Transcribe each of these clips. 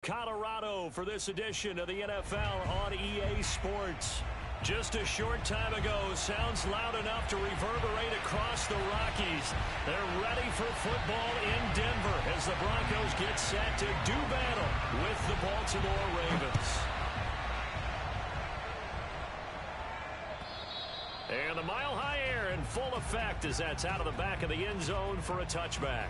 Colorado for this edition of the NFL on EA Sports. Just a short time ago, sounds loud enough to reverberate across the Rockies. They're ready for football in Denver as the Broncos get set to do battle with the Baltimore Ravens. And the mile-high air in full effect as that's out of the back of the end zone for a touchback.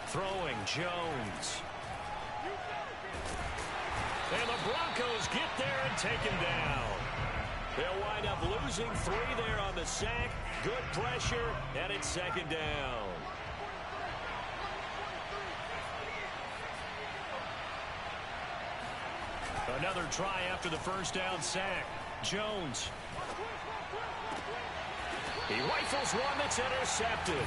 Throwing Jones. And the Broncos get there and take him down. They'll wind up losing 3 there on the sack. Good pressure, and it's second down. Another try after the first down sack. Jones. He rifles one that's intercepted.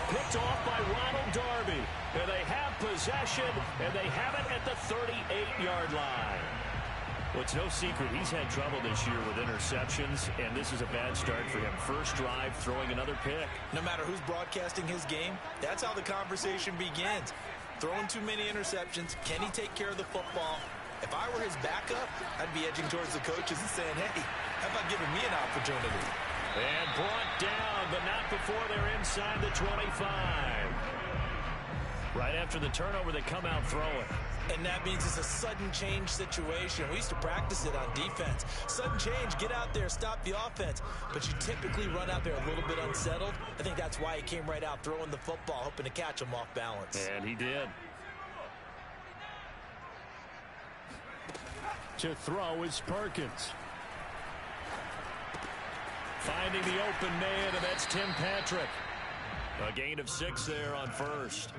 Picked off by Ronald Darby. And they have possession, and they have it at the 38-yard line. Well, it's no secret he's had trouble this year with interceptions, and this is a bad start for him. First drive, throwing another pick. No matter who's broadcasting his game, that's how the conversation begins. Throwing too many interceptions, can he take care of the football? If I were his backup, I'd be edging towards the coaches and saying, hey, how about giving me an opportunity? And brought down, but not before they're inside the 25. Right after the turnover, they come out throwing. And that means it's a sudden change situation. We used to practice it on defense. Sudden change, get out there, stop the offense. But you typically run out there a little bit unsettled. I think that's why he came right out throwing the football, hoping to catch him off balance. And he did. To throw is Perkins. Finding the open man, and that's Tim Patrick. A gain of 6 there on first.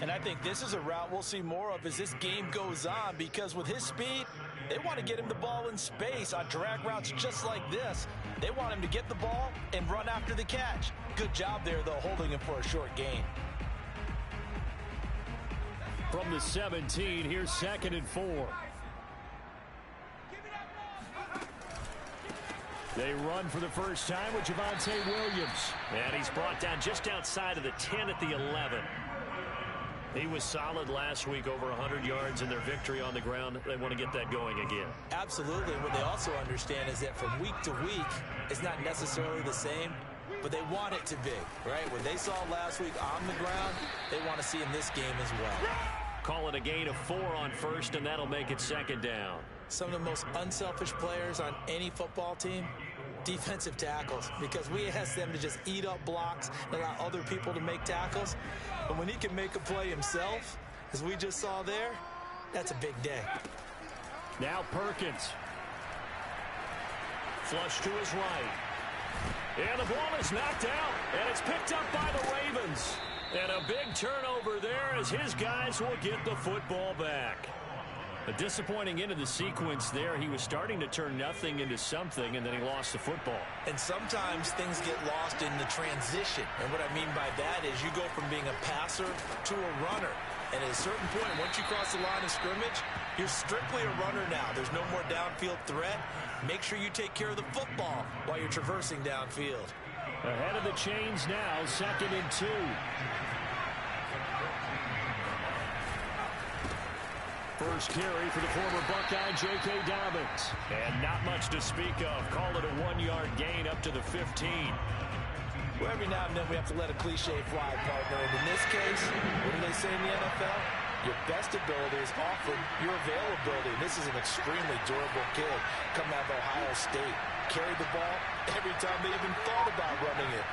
And I think this is a route we'll see more of as this game goes on, because with his speed, they want to get him the ball in space on drag routes just like this. They want him to get the ball and run after the catch. Good job there, though, holding him for a short gain. From the 17, here's 2nd and 4. They run for the first time with Javonte Williams. And he's brought down just outside of the 10 at the 11. He was solid last week, over 100 yards in their victory on the ground. They want to get that going again. Absolutely. What they also understand is that from week to week, it's not necessarily the same, but they want it to be, right? What they saw last week on the ground, they want to see in this game as well. Call it a gain of 4 on first, and that'll make it second down. Some of the most unselfish players on any football team, defensive tackles, because we ask them to just eat up blocks and allow other people to make tackles. But when he can make a play himself, as we just saw there, that's a big day. Now Perkins. Flush to his right. And the ball is knocked out, and it's picked up by the Ravens. And a big turnover there as his guys will get the football back. A disappointing end of the sequence there. He was starting to turn nothing into something, and then he lost the football. And sometimes things get lost in the transition. And what I mean by that is you go from being a passer to a runner. And at a certain point, once you cross the line of scrimmage, you're strictly a runner now. There's no more downfield threat. Make sure you take care of the football while you're traversing downfield. Ahead of the chains now, 2nd and 2. First carry for the former Buckeye, J.K. Dobbins. And not much to speak of. Call it a 1-yard gain up to the 15. Well, every now and then we have to let a cliche fly, partner. And in this case, what do they say in the NFL? Your best ability is often your availability. And this is an extremely durable kid coming out of Ohio State. Carried the ball every time they even thought about running it.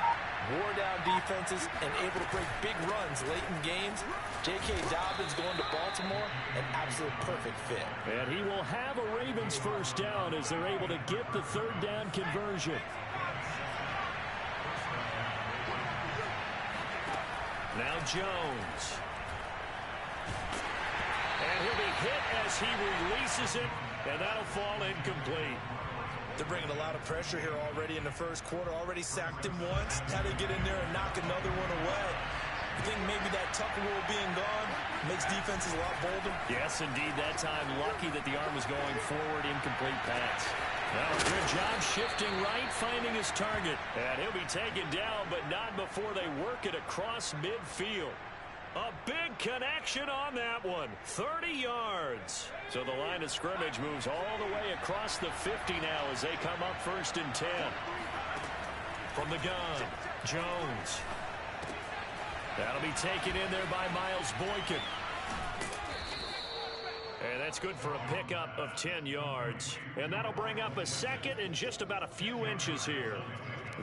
Wore down defenses and able to break big runs late in games. J.K. Dobbins going to Baltimore, an absolute perfect fit. And he will have a Ravens first down as they're able to get the 3rd down conversion. Now Jones. And he'll be hit as he releases it, and that'll fall incomplete. They're bringing a lot of pressure here already in the first quarter. Already sacked him once. How to get in there and knock another one away. You think maybe that Tucker rule being gone makes defenses a lot bolder? Yes, indeed. That time, lucky that the arm was going forward, incomplete pass. Well, good job shifting right, finding his target. And he'll be taken down, but not before they work it across midfield. A big connection on that one. 30 yards. So the line of scrimmage moves all the way across the 50 now as they come up 1st and 10. From the gun, Jones. That'll be taken in there by Miles Boykin. And that's good for a pickup of 10 yards. And that'll bring up a 2nd and just about a few inches here.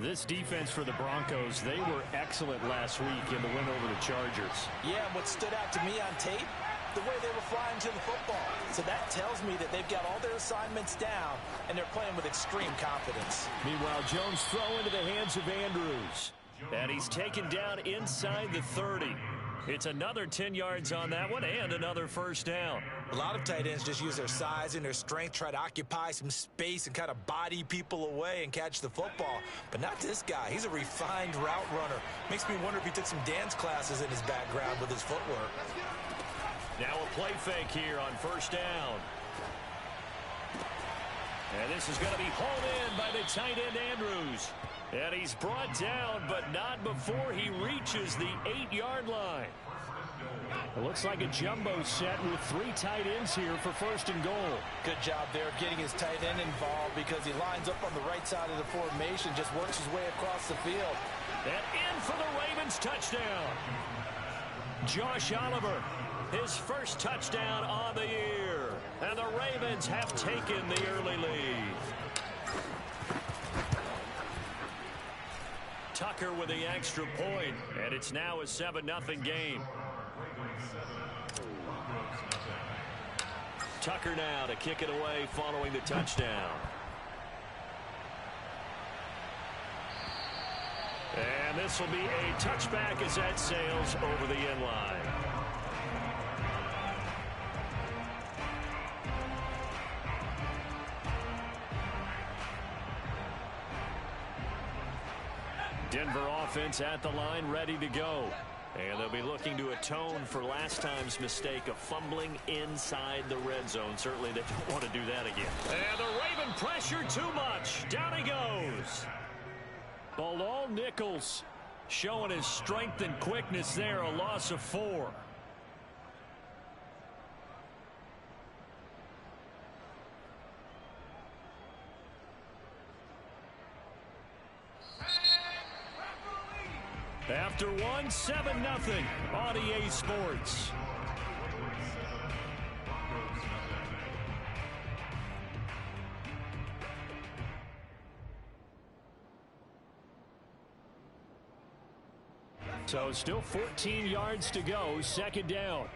This defense for the Broncos, they were excellent last week in the win over the Chargers. Yeah, and what stood out to me on tape, the way they were flying to the football. So that tells me that they've got all their assignments down, and they're playing with extreme confidence. Meanwhile, Jones throw into the hands of Andrews. And he's taken down inside the 30. It's another 10 yards on that one and another 1st down. A lot of tight ends just use their size and their strength, try to occupy some space and kind of body people away and catch the football. But not this guy. He's a refined route runner. Makes me wonder if he took some dance classes in his background with his footwork. Now a play fake here on 1st down. And this is going to be hauled in by the tight end Andrews. And he's brought down, but not before he reaches the 8-yard line. It looks like a jumbo set with 3 tight ends here for 1st and goal. Good job there getting his tight end involved because he lines up on the right side of the formation, just works his way across the field. And in for the Ravens touchdown. Josh Oliver, his first touchdown on the year. And the Ravens have taken the early lead. Tucker with the extra point, and it's now a 7-0 game. Tucker now to kick it away following the touchdown. And this will be a touchback as that sails over the end line. Denver offense at the line, ready to go. And they'll be looking to atone for last time's mistake of fumbling inside the red zone. Certainly they don't want to do that again. And the Raven pressure too much. Down he goes. Bilal Nichols showing his strength and quickness there. A loss of 4. After 1, 7-0 on EA Sports. So still 14 yards to go, 2nd down.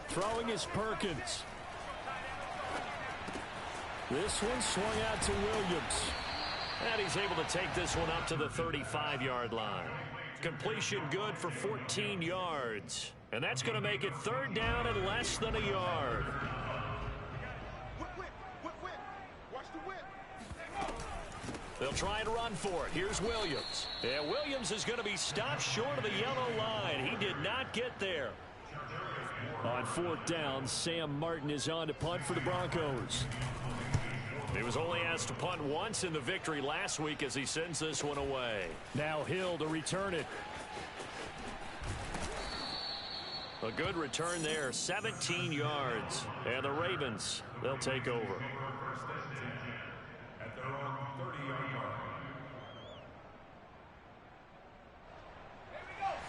Throwing is Perkins. This one swung out to Williams. And he's able to take this one up to the 35-yard line. Completion good for 14 yards. And that's going to make it 3rd down and less than a yard. They'll try and run for it. Here's Williams. And Williams is going to be stopped short of the yellow line. He did not get there. On 4th down, Sam Martin is on to punt for the Broncos. He was only asked to punt once in the victory last week as he sends this one away. Now Hill to return it. A good return there, 17 yards. And the Ravens, they'll take over.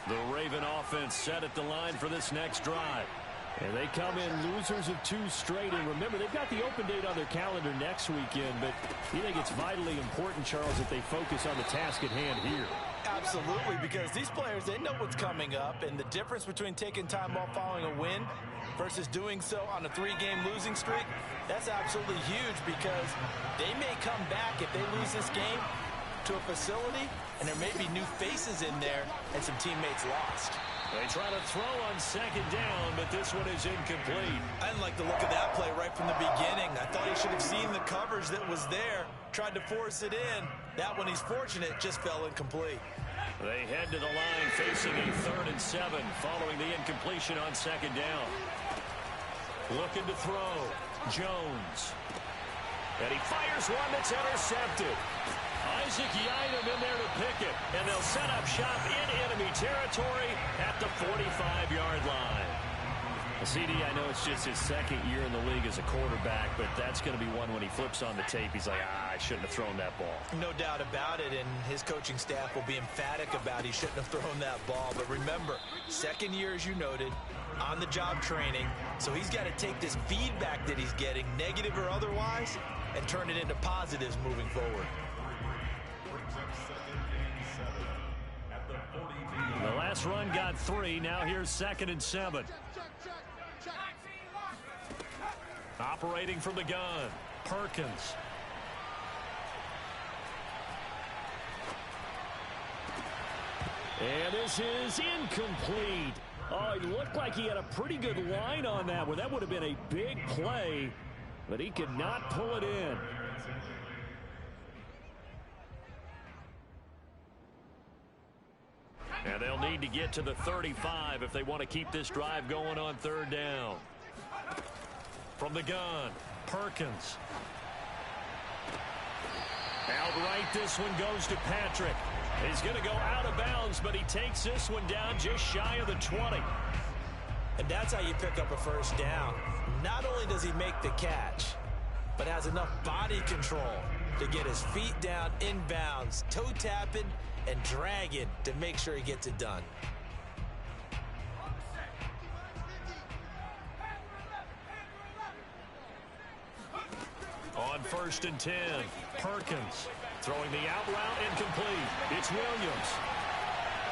The Raven offense set at the line for this next drive. And they come in losers of 2 straight. And remember, they've got the open date on their calendar next weekend. But you think it's vitally important, Charles, that they focus on the task at hand here? Absolutely, because these players, they know what's coming up. And the difference between taking time off following a win versus doing so on a 3-game losing streak, that's absolutely huge because they may come back if they lose this game to a facility, and there may be new faces in there and some teammates lost. They try to throw on 2nd down, but this one is incomplete. I didn't like the look of that play right from the beginning. I thought he should have seen the coverage that was there, tried to force it in. That one, he's fortunate, just fell incomplete. They head to the line facing a 3rd and 7 following the incompletion on 2nd down. Looking to throw. Jones. And he fires one that's intercepted. Isaac Yiadom in there to pick it. And they'll set up shop in enemy territory at the 45-yard line. CD, I know it's just his 2nd year in the league as a quarterback, but that's going to be one when he flips on the tape. He's like, I shouldn't have thrown that ball. No doubt about it, and his coaching staff will be emphatic about he shouldn't have thrown that ball. But remember, 2nd year, as you noted, on-the-job training. So he's got to take this feedback that he's getting, negative or otherwise, and turn it into positives moving forward. The last run got 3. Now here's 2nd and 7. Operating from the gun, Perkins. And this is incomplete. Oh, it looked like he had a pretty good line on that one. That would have been a big play, but he could not pull it in. And they'll need to get to the 35 if they want to keep this drive going on 3rd down. From the gun, Perkins. Outright, this one goes to Patrick. He's going to go out of bounds, but he takes this one down just shy of the 20. And that's how you pick up a 1st down. Not only does he make the catch, but has enough body control to get his feet down inbounds, toe tapping and dragging to make sure he gets it done. On 1st and 10, Perkins throwing the out route incomplete. It's Williams.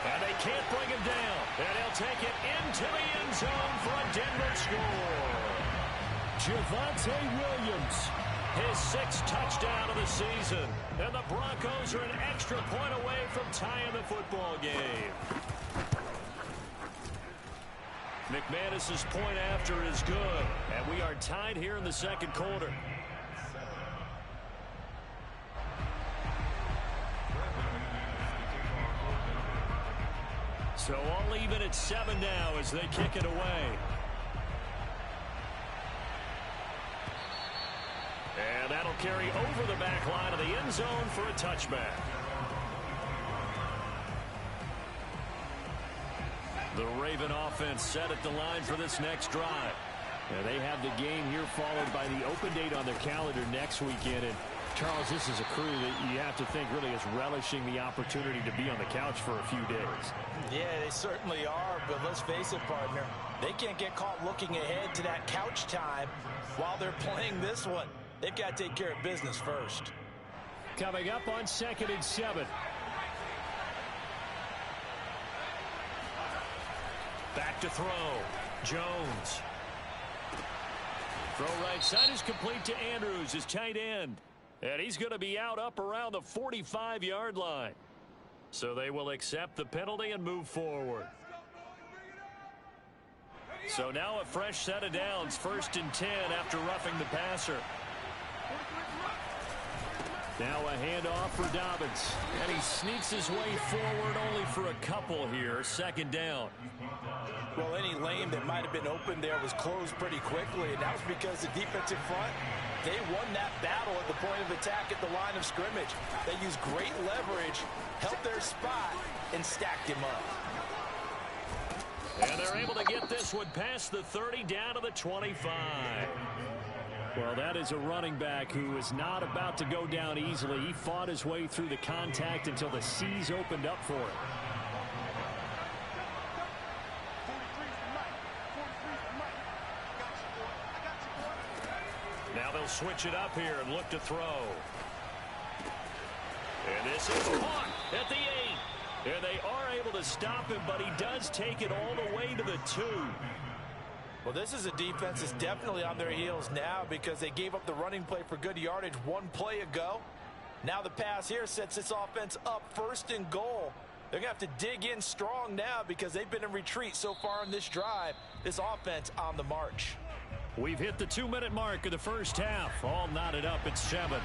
And they can't bring him down. And he'll take it into the end zone for a Denver score. Javonte Williams, his 6th touchdown of the season. And the Broncos are an extra point away from tying the football game. McManus's point after is good. And we are tied here in the 2nd quarter. So all even at 7 now as they kick it away. And that'll carry over the back line of the end zone for a touchback. The Raven offense set at the line for this next drive. Now they have the game here followed by the open date on their calendar next weekend. And Charles, this is a crew that you have to think really is relishing the opportunity to be on the couch for a few days. Yeah, they certainly are, but let's face it, partner. They can't get caught looking ahead to that couch time while they're playing this one. They've got to take care of business first. Coming up on 2nd and 7. Back to throw. Jones. Throw right side is complete to Andrews, his tight end. And he's going to be out up around the 45-yard line. So they will accept the penalty and move forward. So now a fresh set of downs, 1st and 10 after roughing the passer. Now a handoff for Dobbins. And he sneaks his way forward only for a couple here. 2nd down. Well, any lane that might have been open there was closed pretty quickly, and that was because the defensive front, they won that battle at the point of attack at the line of scrimmage. They used great leverage, held their spot, and stacked him up. And they're able to get this one past the 30 down to the 25. Well, that is a running back who is not about to go down easily. He fought his way through the contact until the C's opened up for him. Now they'll switch it up here and look to throw. And this is caught at the 8. And they are able to stop him, but he does take it all the way to the 2. Well, this is a defense that's definitely on their heels now because they gave up the running play for good yardage one play ago. Now the pass here sets this offense up 1st and goal. They're going to have to dig in strong now because they've been in retreat so far in this drive. This offense on the march. We've hit the 2-minute mark of the first half. All knotted up at 7.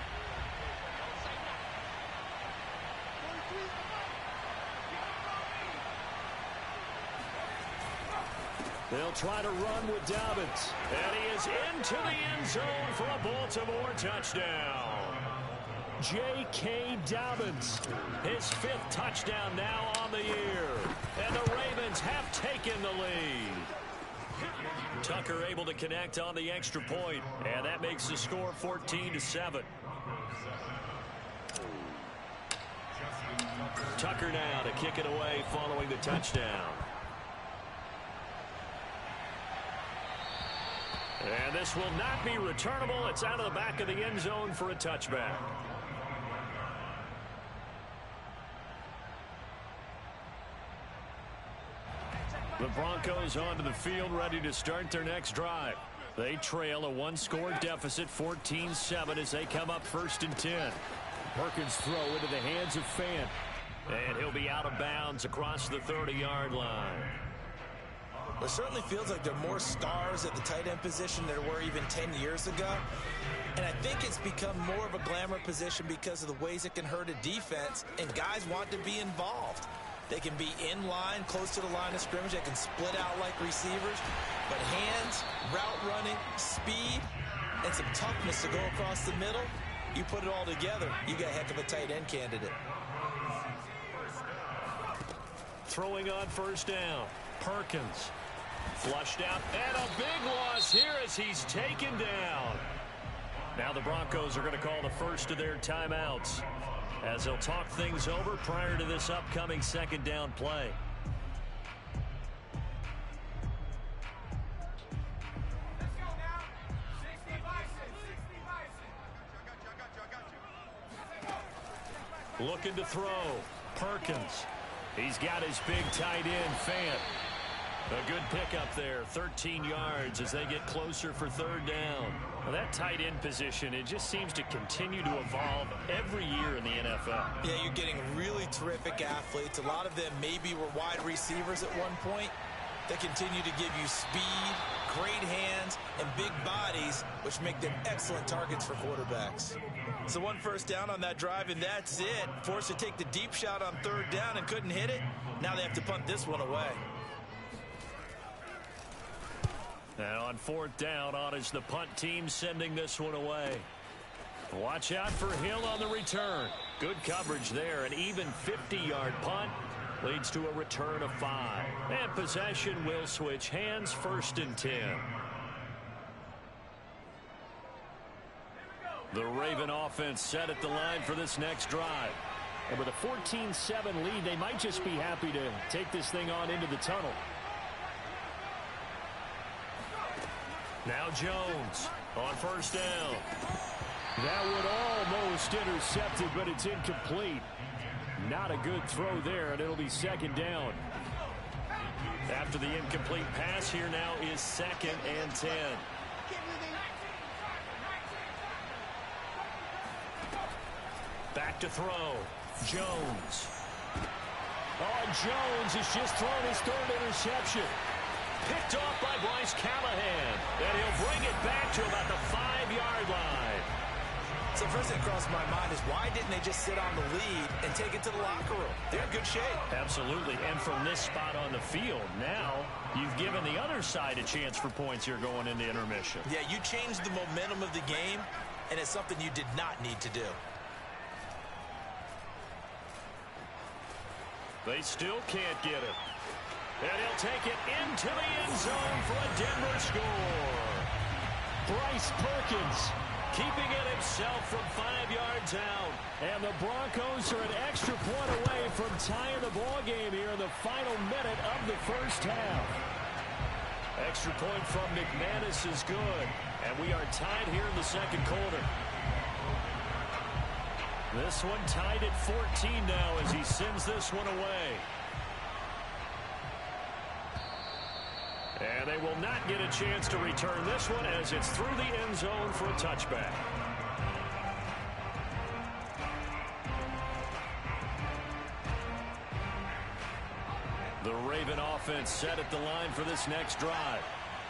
They'll try to run with Dobbins. And he is into the end zone for a Baltimore touchdown. J.K. Dobbins, his 5th touchdown now on the year. And the Ravens have taken the lead. Tucker able to connect on the extra point, and that makes the score 14-7. Tucker now to kick it away following the touchdown. And this will not be returnable. It's out of the back of the end zone for a touchback. The Broncos onto the field ready to start their next drive. They trail a 1-score deficit, 14-7, as they come up 1st and 10. Perkins throw into the hands of Fant. And he'll be out of bounds across the 30-yard line. It certainly feels like there are more stars at the tight end position than there were even 10 years ago. And I think it's become more of a glamour position because of the ways it can hurt a defense, and guys want to be involved. They can be in line, close to the line of scrimmage. They can split out like receivers. But hands, route running, speed, and some toughness to go across the middle, you put it all together, you got a heck of a tight end candidate. Throwing on 1st down, Perkins. Flushed out, and a big loss here as he's taken down. Now the Broncos are going to call the first of their timeouts, as they'll talk things over prior to this upcoming 2nd down play. Looking to throw, Perkins. He's got his big tight end, Fant. A good pickup there, 13 yards as they get closer for 3rd down. Well, that tight end position, it just seems to continue to evolve every year in the NFL. Yeah, you're getting really terrific athletes. A lot of them maybe were wide receivers at one point. They continue to give you speed, great hands, and big bodies, which make them excellent targets for quarterbacks. So 1 first down on that drive, and that's it. Forced to take the deep shot on 3rd down and couldn't hit it. Now they have to punt this one away. Now on 4th down, on is the punt team sending this one away. Watch out for Hill on the return. Good coverage there. An even 50-yard punt leads to a return of 5. And possession will switch hands, 1st and 10. The Raven offense set at the line for this next drive. And with a 14-7 lead, they might just be happy to take this thing on into the tunnel. Now Jones on 1st down. That would almost intercepted, but it's incomplete. Not a good throw there, and it'll be 2nd down. After the incomplete pass, here now is 2nd and 10. Back to throw. Jones. Oh, Jones has just thrown his 3rd interception. Picked off by Bryce Callahan. And he'll bring it back to about the 5-yard line. So first thing that crossed my mind is why didn't they just sit on the lead and take it to the locker room? They're in good shape. Absolutely. And from this spot on the field, now you've given the other side a chance for points here going into intermission. Yeah, you changed the momentum of the game, and it's something you did not need to do. They still can't get it. And he'll take it into the end zone for a Denver score. Bryce Perkins keeping it himself from 5 yards out. And the Broncos are an extra point away from tying the ball game here in the final minute of the 1st half. Extra point from McManus is good. And we are tied here in the 2nd quarter. This one tied at 14 now as he sends this one away. And they will not get a chance to return this one as it's through the end zone for a touchback. The Raven offense set at the line for this next drive.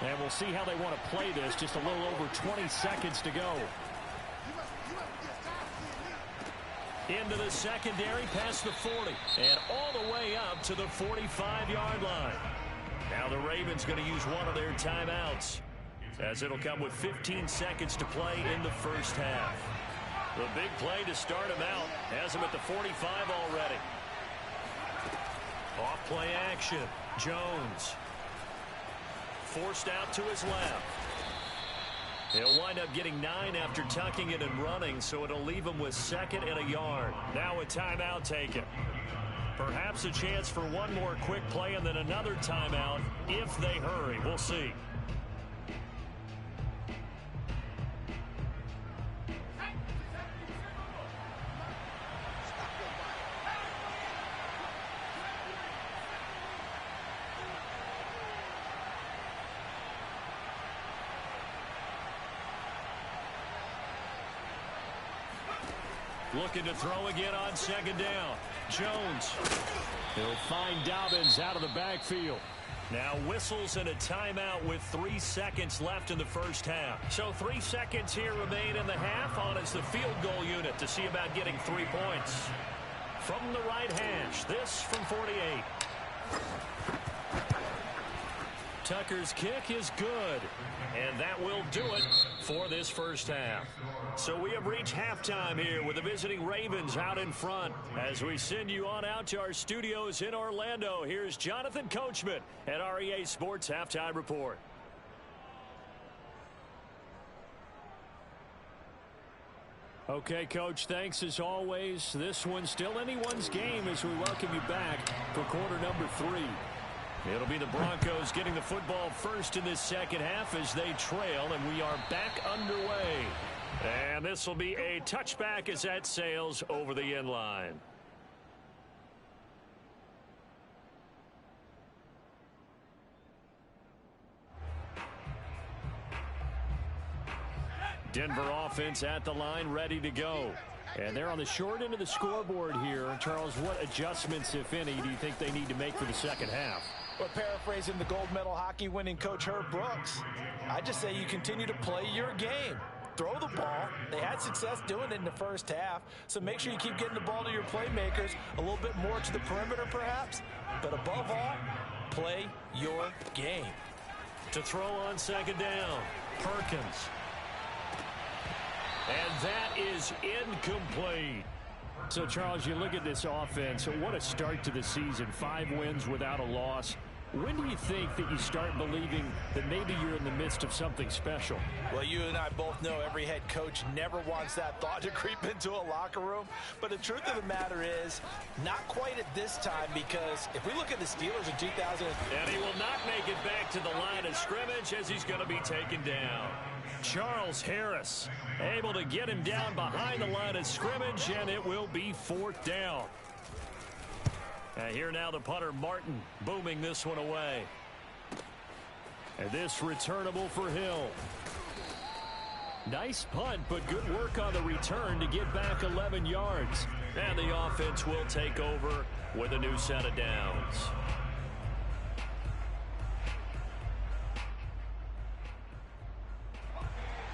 And we'll see how they want to play this. Just a little over 20 seconds to go. Into the secondary, past the 40, and all the way up to the 45-yard line. Now the Ravens going to use one of their timeouts, as it'll come with 15 seconds to play in the first half. The big play to start him out has him at the 45 already. Off play action. Jones forced out to his left. He'll wind up getting 9 after tucking it and running, so it'll leave him with 2nd and a yard. Now a timeout taken. Perhaps a chance for one more quick play and then another timeout if they hurry. We'll see. Looking to throw again on 2nd down. Jones. He'll find Dobbins out of the backfield. Now whistles and a timeout with 3 seconds left in the first half. So 3 seconds here remain in the half. On is the field goal unit to see about getting 3 points. From the right hash, this from 48. Tucker's kick is good, and that will do it for this first half. So we have reached halftime here with the visiting Ravens out in front. As we send you on out to our studios in Orlando, here's Jonathan Coachman at our EA Sports Halftime Report. Okay, Coach, thanks as always. This one's still anyone's game as we welcome you back for quarter number 3. It'll be the Broncos getting the football first in this second half as they trail, and we are back underway. And this will be a touchback as that sails over the end line. Denver offense at the line, ready to go. And they're on the short end of the scoreboard here. Charles, what adjustments, if any, do you think they need to make for the second half? Well, paraphrasing the gold medal hockey winning coach Herb Brooks, I just say you continue to play your game. Throw the ball. They had success doing it in the first half, so make sure you keep getting the ball to your playmakers, a little bit more to the perimeter perhaps, but above all, play your game. To throw on 2nd down, Perkins. And that is incomplete. So, Charles, you look at this offense, what a start to the season. 5 wins without a loss. When do you think that you start believing that maybe you're in the midst of something special? Well, you and I both know every head coach never wants that thought to creep into a locker room. But the truth of the matter is, not quite at this time, because if we look at the Steelers in 2000... And he will not make it back to the line of scrimmage as he's going to be taken down. Charles Harris able to get him down behind the line of scrimmage, and it will be 4th down. And here now the punter Martin booming this one away. And this returnable for Hill. Nice punt, but good work on the return to get back 11 yards. And the offense will take over with a new set of downs.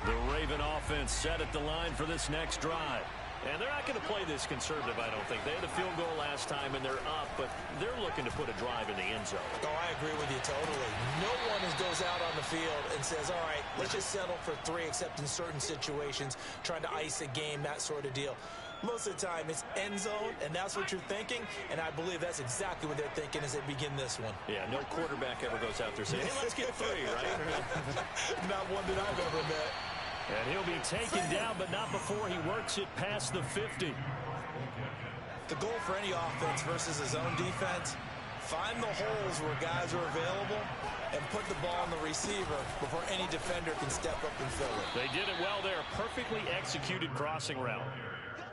The Raven offense set at the line for this next drive. And they're not going to play this conservative, I don't think. They had a field goal last time, and they're up, but they're looking to put a drive in the end zone. Oh, I agree with you totally. No one goes out on the field and says, all right, let's just settle for 3, except in certain situations, trying to ice a game, that sort of deal. Most of the time, it's end zone, and that's what you're thinking, and I believe that's exactly what they're thinking as they begin this one. Yeah, no quarterback ever goes out there saying, hey, let's get 3, right? Not one that I've ever met. And he'll be taken down, but not before he works it past the 50. The goal for any offense versus a zone defense, find the holes where guys are available and put the ball on the receiver before any defender can step up and fill it. They did it well there. Perfectly executed crossing route.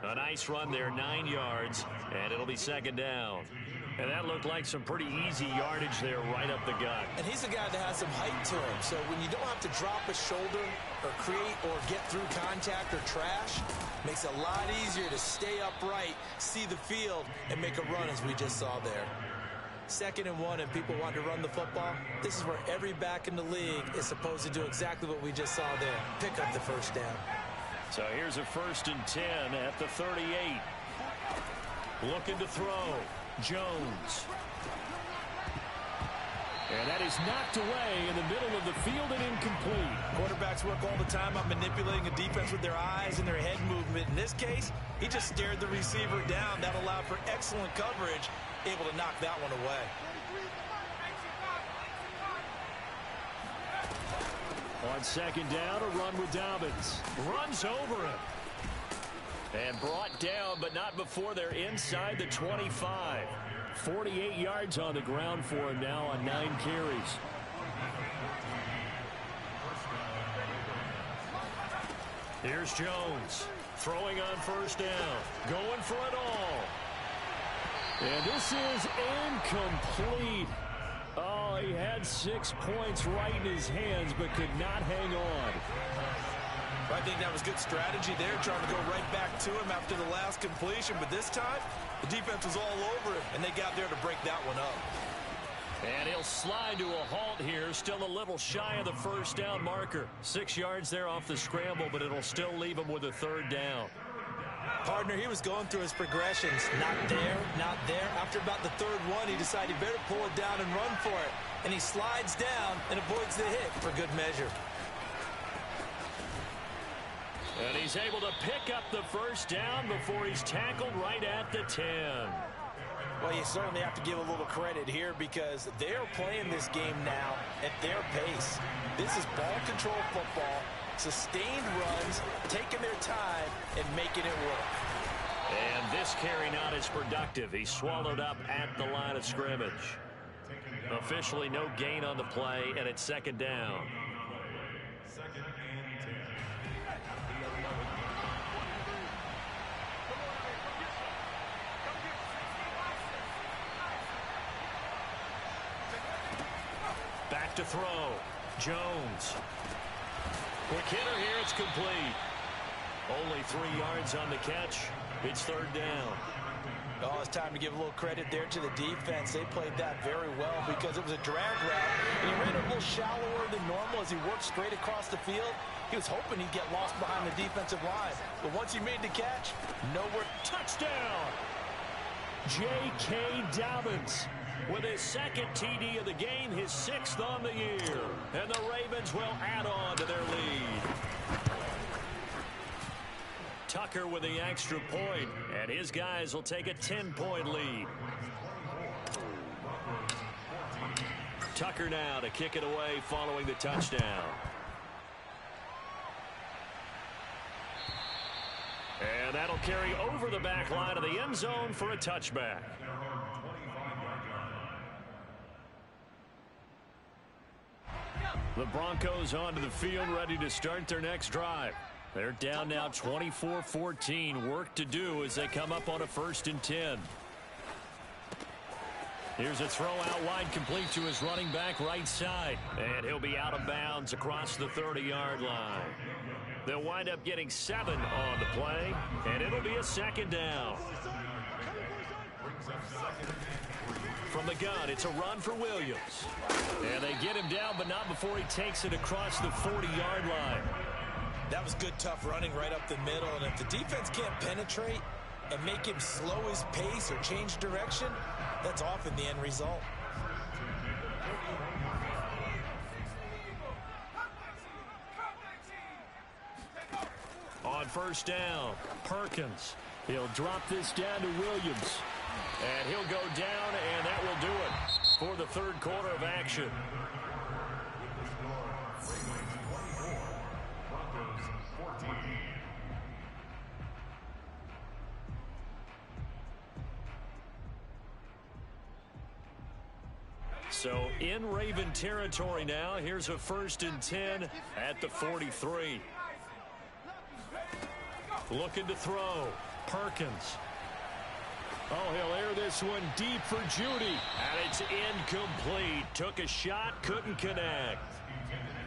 A nice run there, 9 yards, and it'll be 2nd down. And that looked like some pretty easy yardage there right up the gut. And he's a guy that has some height to him. So when you don't have to drop a shoulder or create or get through contact or trash, makes it a lot easier to stay upright, see the field, and make a run as we just saw there. 2nd and 1 and people want to run the football. This is where every back in the league is supposed to do exactly what we just saw there. Pick up the first down. So here's a 1st and 10 at the 38. Looking to throw. Jones. And that is knocked away in the middle of the field and incomplete. Quarterbacks work all the time on manipulating a defense with their eyes and their head movement. In this case, he just stared the receiver down. That allowed for excellent coverage, able to knock that one away. On second down, a run with Dobbins. Runs over him. And brought down, but not before they're inside the 25. 48 yards on the ground for him now on 9 carries. Here's Jones. Throwing on first down. Going for it all. And this is incomplete. Oh, he had 6 points right in his hands, but could not hang on. I think that was good strategy there, trying to go right back to him after the last completion. But this time, the defense was all over him, and they got there to break that one up. And he'll slide to a halt here, still a little shy of the first down marker. 6 yards there off the scramble, but it'll still leave him with a third down. Partner, he was going through his progressions. Not there, not there. After about the third one, he decided he better pull it down and run for it. And he slides down and avoids the hit for good measure. And he's able to pick up the first down before he's tackled right at the 10. Well, you certainly have to give a little credit here because they're playing this game now at their pace. This is ball control football, sustained runs, taking their time, and making it work. And this carry not as productive. He's swallowed up at the line of scrimmage. Officially no gain on the play, and it's second down. Back to throw. Jones. Quick hitter here. It's complete. Only 3 yards on the catch. It's third down. Oh, it's time to give a little credit there to the defense. They played that very well because it was a drag route. And he ran it a little shallower than normal as he worked straight across the field. He was hoping he'd get lost behind the defensive line. But once he made the catch, nowhere. Touchdown! J.K. Dobbins with his second TD of the game, his 6th on the year. And the Ravens will add on to their lead. Tucker with the extra point, and his guys will take a 10-point lead. Tucker now to kick it away following the touchdown. And that'll carry over the back line of the end zone for a touchback. The Broncos onto the field, ready to start their next drive. They're down now 24-14. Work to do as they come up on a 1st and 10. Here's a throw out wide, complete to his running back right side. And he'll be out of bounds across the 30-yard line. They'll wind up getting 7 on the play, and it'll be a second down. From the gun, it's a run for Williams. And they get him down, but not before he takes it across the 40-yard line. That was good, tough running right up the middle. And if the defense can't penetrate and make him slow his pace or change direction, that's often the end result. On first down, Perkins. He'll drop this down to Williams. And he'll go down, and that will do it for the third quarter of action. So in Raven territory now. Here's a 1st and 10 at the 43. Looking to throw. Perkins. Oh, he'll air this one deep for Judy. And it's incomplete. Took a shot, couldn't connect.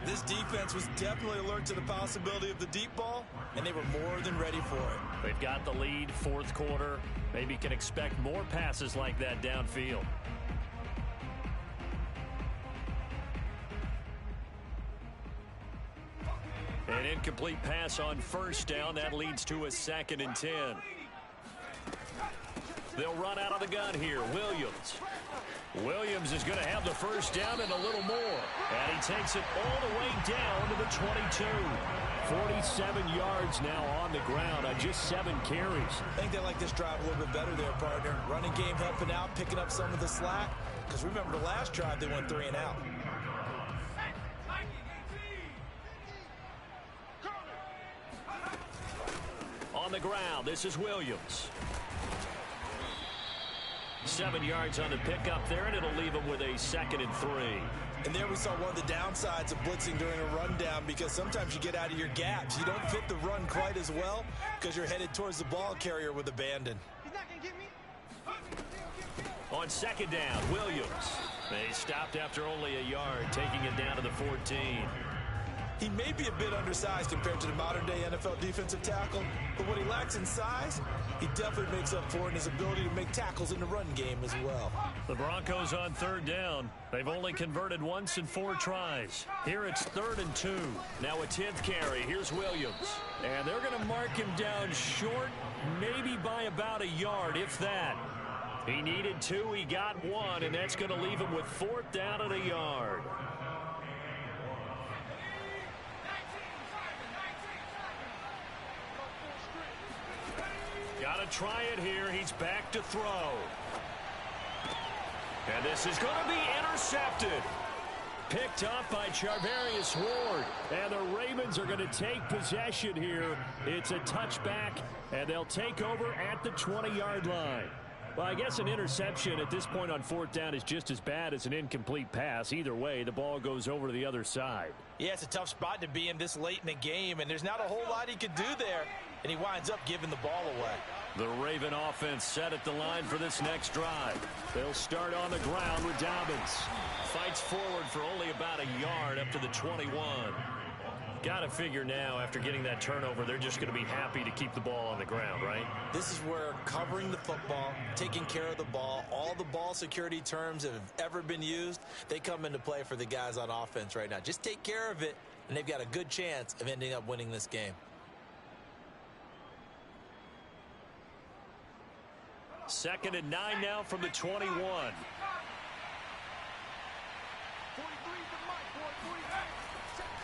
This defense was definitely alert to the possibility of the deep ball, and they were more than ready for it. They've got the lead, 4th quarter. Maybe can expect more passes like that downfield. An incomplete pass on first down. That leads to a 2nd and 10. They'll run out of the gun here. Williams. Williams is going to have the first down and a little more. And he takes it all the way down to the 22. 47 yards now on the ground on just 7 carries. I think they like this drive a little bit better there, partner. Running game helping out, picking up some of the slack. Because remember the last drive, they went 3 and out. On the ground, this is Williams. 7 yards on the pickup there, and it'll leave him with a 2nd and 3. And there we saw one of the downsides of blitzing during a rundown, because sometimes you get out of your gaps. You don't fit the run quite as well because you're headed towards the ball carrier with abandon. On 2nd down, Williams. They stopped after only a yard, taking it down to the 14. He may be a bit undersized compared to the modern-day NFL defensive tackle, but what he lacks in size, he definitely makes up for in his ability to make tackles in the run game as well. The Broncos on 3rd down. They've only converted once in 4 tries. Here it's 3rd and 2. Now a 10th carry. Here's Williams. And they're going to mark him down short, maybe by about a yard, if that. He needed 2, he got 1, and that's going to leave him with 4th down and a yard. Got to try it here. He's back to throw. And this is going to be intercepted. Picked up by Charvarius Ward. And the Ravens are going to take possession here. It's a touchback, and they'll take over at the 20-yard line. Well, I guess an interception at this point on 4th down is just as bad as an incomplete pass. Either way, the ball goes over to the other side. Yeah, it's a tough spot to be in this late in the game, and there's not a whole lot he could do there, and he winds up giving the ball away. The Raven offense set at the line for this next drive. They'll start on the ground with Dobbins. Fights forward for only about a yard up to the 21. Got to figure now, after getting that turnover, they're just going to be happy to keep the ball on the ground, right? This is where covering the football, taking care of the ball, all the ball security terms that have ever been used, they come into play for the guys on offense right now. Just take care of it, and they've got a good chance of ending up winning this game. 2nd and 9 now from the 21.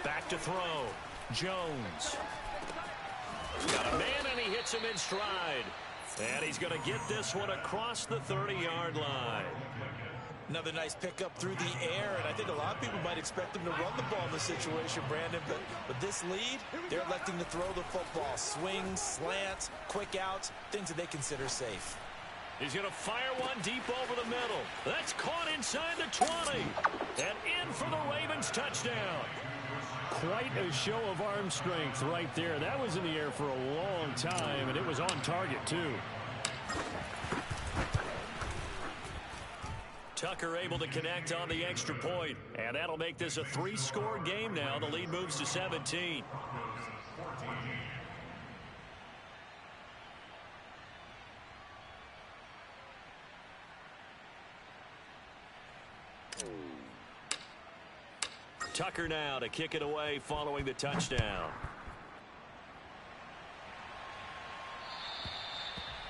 Back to throw. Jones. Got a man, and he hits him in stride. And he's going to get this one across the 30-yard line. Another nice pickup through the air, and I think a lot of people might expect him to run the ball in this situation, Brandon, but with this lead, they're electing to throw the football. Swings, slants, quick outs, things that they consider safe. He's going to fire one deep over the middle. That's caught inside the 20. And in for the Ravens touchdown. Quite a show of arm strength right there. That was in the air for a long time, and it was on target, too. Tucker able to connect on the extra point, and that'll make this a 3-score game now. The lead moves to 17. Tucker now to kick it away following the touchdown.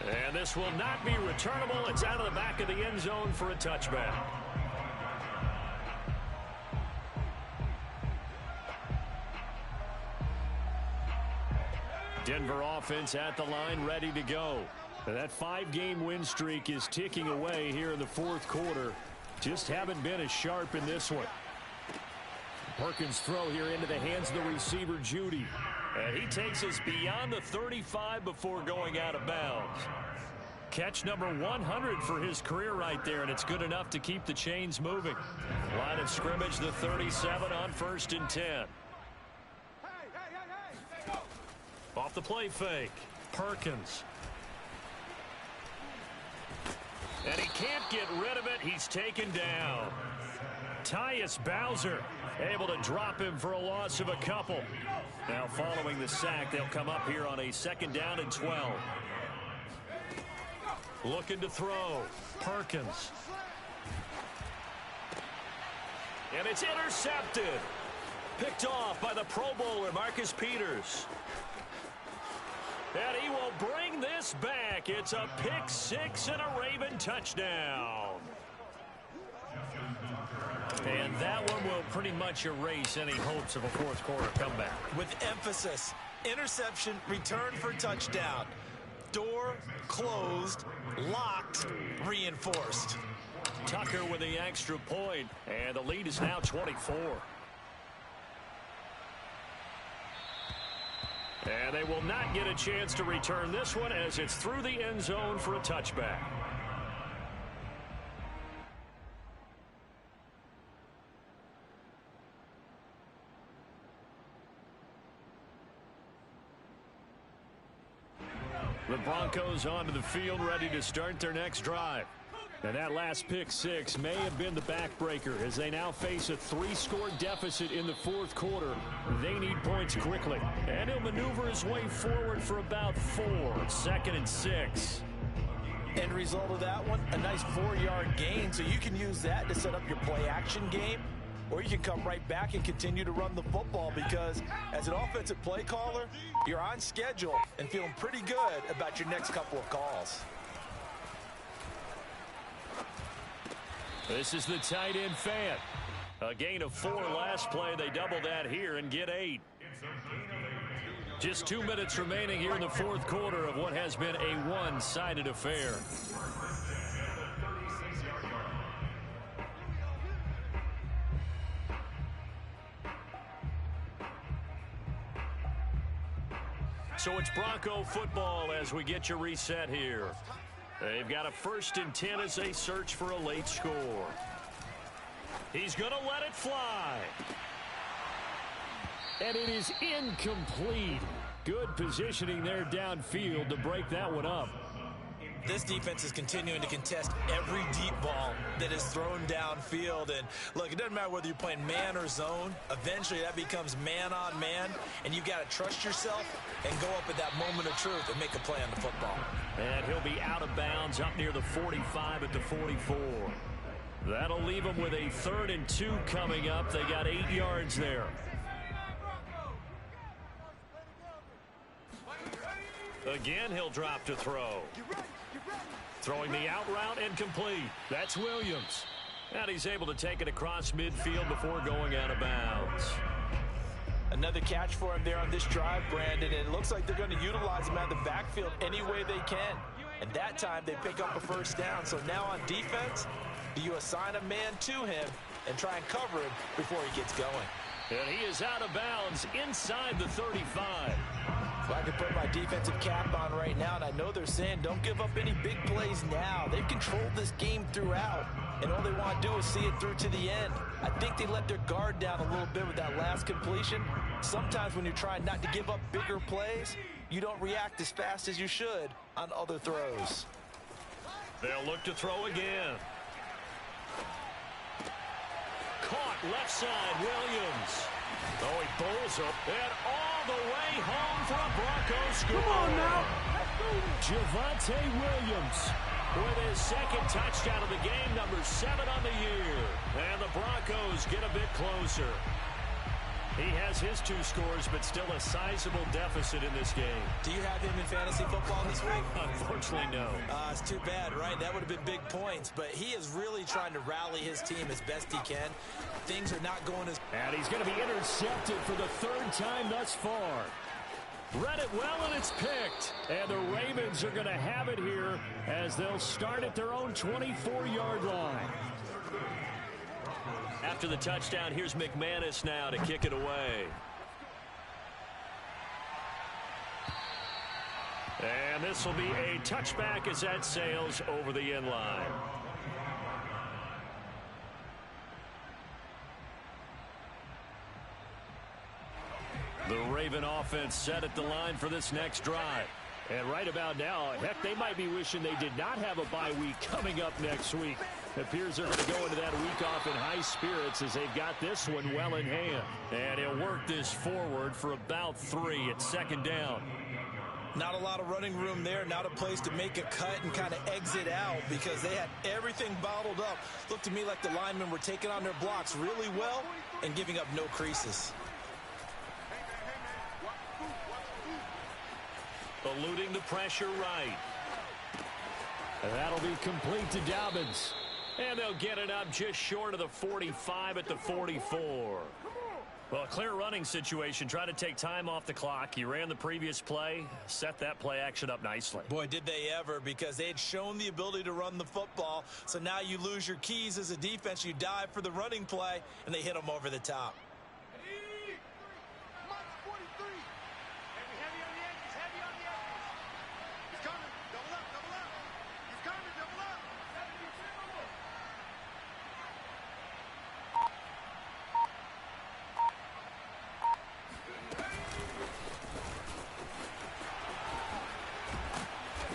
And this will not be returnable. It's out of the back of the end zone for a touchback. Denver offense at the line, ready to go. That 5-game win streak is ticking away here in the 4th quarter. Just haven't been as sharp in this one. Perkins throw here into the hands of the receiver, Judy. And he takes us beyond the 35 before going out of bounds. Catch number 100 for his career right there, and it's good enough to keep the chains moving. Line of scrimmage, the 37 on 1st and 10. Off the play fake, Perkins. And he can't get rid of it. He's taken down. Tyus Bowser able to drop him for a loss of a couple. Now following the sack, they'll come up here on a 2nd down and 12. Looking to throw. Perkins. And it's intercepted. Picked off by the Pro Bowler, Marcus Peters. And he will bring this pass back. It's a pick six and a Raven touchdown. And that one will pretty much erase any hopes of a fourth quarter comeback. With emphasis, interception, return for touchdown. Door closed, locked, reinforced. Tucker with the extra point, and the lead is now 24. And they will not get a chance to return this one as it's through the end zone for a touchback. The Broncos onto the field, ready to start their next drive. And that last pick six may have been the backbreaker as they now face a 3-score deficit in the fourth quarter. They need points quickly. And he'll maneuver his way forward for about 4. 2nd and 6. End result of that one, a nice 4-yard gain. So you can use that to set up your play-action game. Or you can come right back and continue to run the football because as an offensive play caller, you're on schedule and feeling pretty good about your next couple of calls. This is the tight end Fant. A gain of 4 last play. They double that here and get 8. Just 2 minutes remaining here in the fourth quarter of what has been a one-sided affair. So it's Bronco football as we get you reset here. They've got a 1st and 10 as they search for a late score. He's going to let it fly. And it is incomplete. Good positioning there downfield to break that one up. This defense is continuing to contest every deep ball that is thrown downfield. And look, it doesn't matter whether you're playing man or zone. Eventually that becomes man on man. And you've got to trust yourself and go up at that moment of truth and make a play on the football. And he'll be out of bounds up near the 45 at the 44. That'll leave him with a 3rd and 2 coming up. They got 8 yards there. Again, he'll drop to throw. Throwing the out route and complete. That's Williams. And he's able to take it across midfield before going out of bounds. Another catch for him there on this drive, Brandon. And it looks like they're going to utilize him out of the backfield any way they can. And that time they pick up a 1st down. So now on defense, do you assign a man to him and try and cover him before he gets going? And he is out of bounds inside the 35. If I could put my defensive cap on right now, and I know they're saying don't give up any big plays now. They've controlled this game throughout, and all they want to do is see it through to the end. I think they let their guard down a little bit with that last completion. Sometimes when you're trying not to give up bigger plays, you don't react as fast as you should on other throws. They'll look to throw again. Caught left side, Williams. Oh, he bowls up and all the way home for a Broncos score. Come on now. Javonte Williams with his 2nd touchdown of the game, number 7 on the year. And the Broncos get a bit closer. He has his 2 scores, but still a sizable deficit in this game. Do you have him in fantasy football this week? Unfortunately, no. It's too bad, right? That would have been big points, but he is really trying to rally his team as best he can. Things are not going as... And he's going to be intercepted for the 3rd time thus far. Read it well, and it's picked. And the Ravens are going to have it here as they'll start at their own 24-yard line. After the touchdown, here's McManus now to kick it away. And this will be a touchback as that sails over the end line. The Raven offense set at the line for this next drive. And right about now, heck, they might be wishing they did not have a bye week coming up next week. It appears they're going to go into that week off in high spirits as they've got this one well in hand. And he'll work this forward for about 3 at 2nd down. Not a lot of running room there, not a place to make a cut and kind of exit out because they had everything bottled up. Looked to me like the linemen were taking on their blocks really well and giving up no creases. eluding the pressure right. And that'll be complete to Dobbins. And they'll get it up just short of the 45 at the 44. Well, a clear running situation. Try to take time off the clock. He ran the previous play, set that play action up nicely. Boy, did they ever, because they had shown the ability to run the football. So now you lose your keys as a defense. You dive for the running play, and they hit them over the top.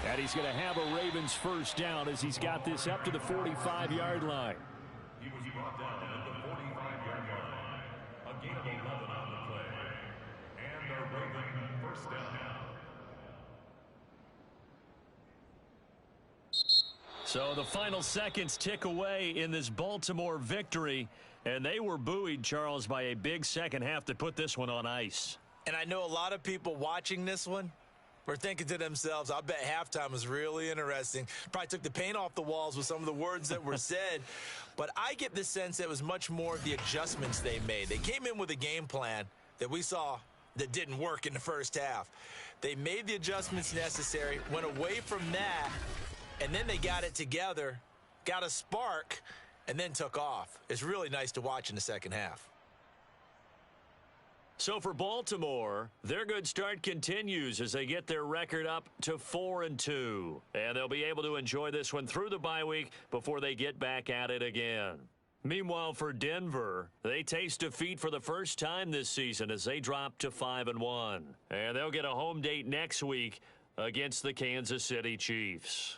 And he's going to have a Ravens first down as he's got this up to the 45-yard line. He was brought down at the 45-yard line. A gain of 11 on the play. And a Raven first down. So the final seconds tick away in this Baltimore victory. And they were buoyed, Charles, by a big second half to put this one on ice. And I know a lot of people watching this one were thinking to themselves, I bet halftime was really interesting. Probably took the paint off the walls with some of the words that were said. But I get the sense that it was much more the adjustments they made. They came in with a game plan that we saw that didn't work in the first half. They made the adjustments necessary, went away from that, and then they got it together, got a spark, and then took off. It's really nice to watch in the second half. So for Baltimore, their good start continues as they get their record up to 4-2. And they'll be able to enjoy this one through the bye week before they get back at it again. Meanwhile, for Denver, they taste defeat for the first time this season as they drop to 5-1. And they'll get a home date next week against the Kansas City Chiefs.